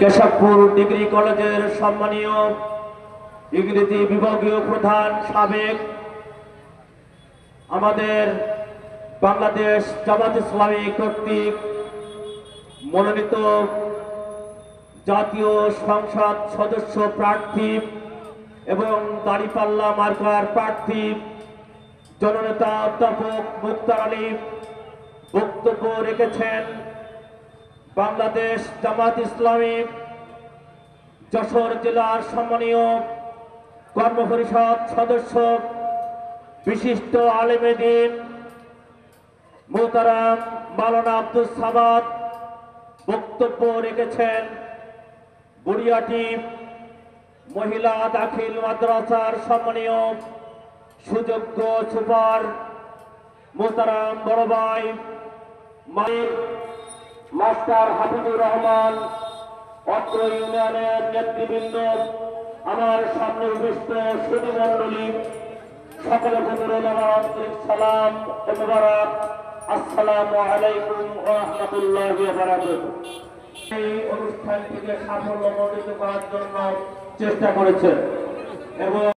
Keshabpur degree কলেজের সম্মানীয় ইংরেজি বিভাগীয় প্রধান সাবেক আমাদের বাংলাদেশ জামাত ইসলামী কর্তৃক মনোনীত জাতীয় সংসদ সদস্য প্রার্থী এবং দাঁড়িপাল্লা মার্কার প্রার্থী জননেতা অধ্যাপক মুক্তার আলী বক্তব্য রেখেছেন। বাংলাদেশ জামাত ইসলামী যশোর জেলার সম্মানীয় কর্মপরিষদ সদস্য বিশিষ্ট আলেমে দ্বীন মোহতারাম মাওলানা আব্দুল সামাদ বক্তব্য রেখেছেন। বুড়িয়াটি মহিলা দাখিল মাদ্রাসার সম্মানীয় সুযোগ্য সুপার মোহতারাম বড় ভাই মাস্টার হাফিজুর রহমান, অত্র ইউনিয়নের নেতৃবৃন্দ, আমার সামনে উপস্থিত সুধীমণ্ডলী, সকলে সালাম ও মুবারক। আসসালামু আলাইকুম ওয়া রাহমাতুল্লাহি ওয়া বারাকাতুহু। এই অনুষ্ঠান থেকে সাফল্যমণ্ডিত করার জন্য চেষ্টা করেছেন এবং